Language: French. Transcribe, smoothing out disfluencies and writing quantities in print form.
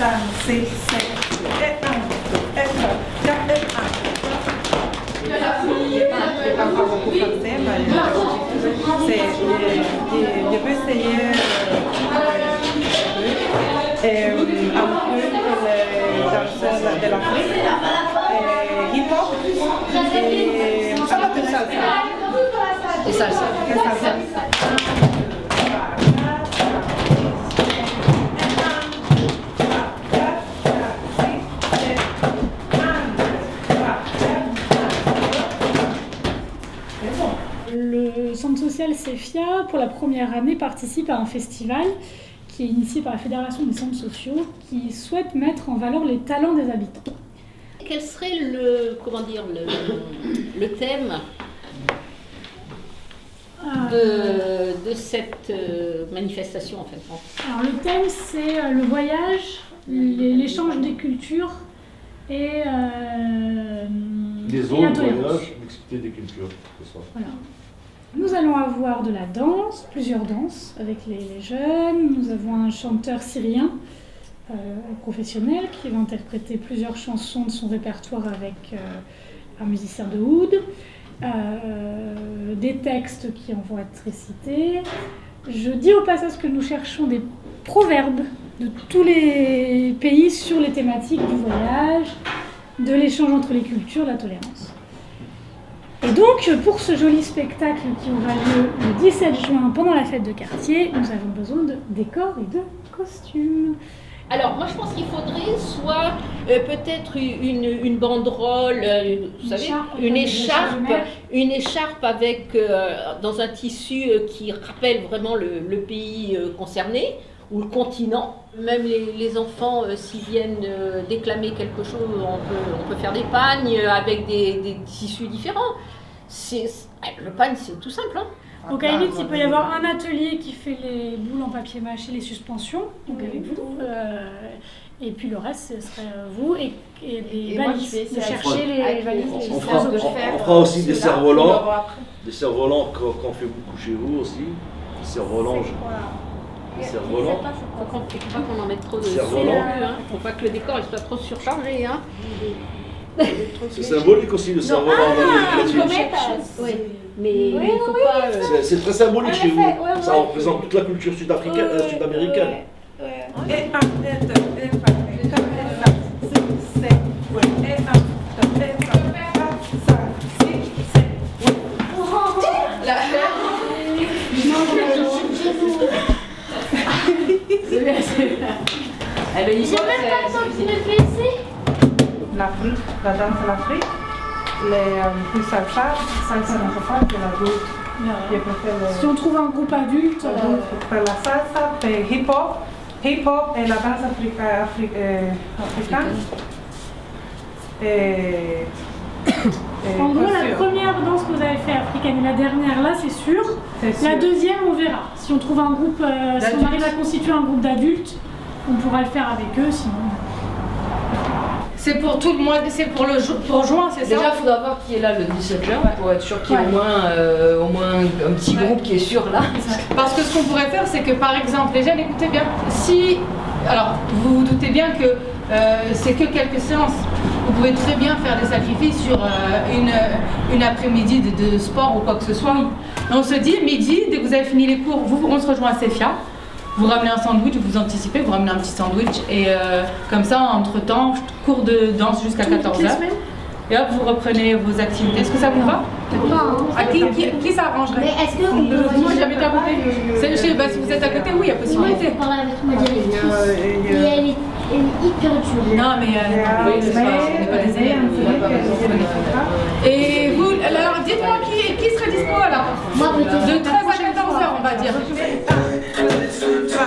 5, 6, 7, et 1, et 2, 4, et 1. Il n'est pas beaucoup français, mais je vais essayer un peu comme les danseurs de l'Afrique, hip-hop et salsa. Et salsa. Et salsa. Le centre social CEFIA, pour la première année, participe à un festival qui est initié par la Fédération des centres sociaux, qui souhaite mettre en valeur les talents des habitants. Quel serait le thème de cette manifestation en fait? Alors le thème c'est le voyage, l'échange des cultures et les autres voyages, l'excité des cultures, c'est ça. Voilà. Nous allons avoir de la danse, plusieurs danses avec les jeunes. Nous avons un chanteur syrien professionnel qui va interpréter plusieurs chansons de son répertoire avec un musicien de oud. Des textes qui en vont être récités. Je dis au passage que nous cherchons des proverbes de tous les pays sur les thématiques du voyage, de l'échange entre les cultures, la tolérance. Et donc, pour ce joli spectacle qui aura lieu le 17 juin pendant la fête de quartier, nous avons besoin de décors et de costumes. Alors, moi je pense qu'il faudrait soit peut-être une banderole, vous savez, une écharpe avec, dans un tissu qui rappelle vraiment le pays concerné, ou le continent. Même les enfants, s'ils viennent déclamer quelque chose, on peut faire des pagnes avec des tissus différents. Le pagne, c'est tout simple. Hein. Donc à la limite, il peut y avoir un atelier qui fait les boules en papier mâché, les suspensions, donc avec vous. Et puis le reste, ce serait vous et les valises, de chercher les valises. On fera aussi des cerfs-volants qu'on fait beaucoup chez vous aussi. Des cerfs-volants. Des cerfs-volants. Faut pas qu'on en mette trop de cerfs-volants. hein. Faut pas que le décor il soit trop surchargé. Hein. C'est symbolique aussi le cerf-volant. Oui. Mais il faut pas. C'est très symbolique chez vous. Ça représente toute la culture sud-américaine. Et 1, et 2, et 3, et 4, et 5, 6, 7, 8, et 1, 2, et 3, 4, 5, 6, 7, 8. J'ai même pas senti le blessé. L'Afrique, la danse de l'Afrique, les plus salsa dans ce cas, que l'adulte. Je préfère le... Si on trouve un groupe adulte, pour la salsa, c'est hip-hop et la danse africaine. En gros, la première danse que vous avez fait africaine et la dernière là, c'est sûr. La deuxième, on verra. Si on trouve un groupe, si on arrive à constituer un groupe d'adultes, on pourra le faire avec eux, sinon. C'est pour tout le mois, c'est pour juin, c'est ça? Déjà, il faudra voir qui est là le 17 juin pour être sûr qu'il y ait au moins un petit groupe qui est sûr là. Parce que ce qu'on pourrait faire, c'est que par exemple, les jeunes, écoutez bien, alors vous vous doutez bien que c'est que quelques séances. Vous pouvez très bien faire des sacrifices sur une après-midi de sport ou quoi que ce soit. Et on se dit, midi, dès que vous avez fini les cours, on se rejoint à CEFIA. Vous ramenez un sandwich, vous anticipez, vous ramenez un petit sandwich et comme ça, entre-temps, cours de danse jusqu'à 14h. Et hop, vous reprenez vos activités. Est-ce que ça vous va? À qui ça arrangerait? Mais est-ce que Moi, j'habite à côté. Si vous êtes à côté, oui, il y a possibilité. Je parler avec ma directrice. Et elle est hyper dure. Non, mais oui, on n'est pas des élèves. Et vous, alors, dites-moi qui serait dispo alors? Moi, peut-être. De 13 à 14h, on va dire. 1, 2, 3.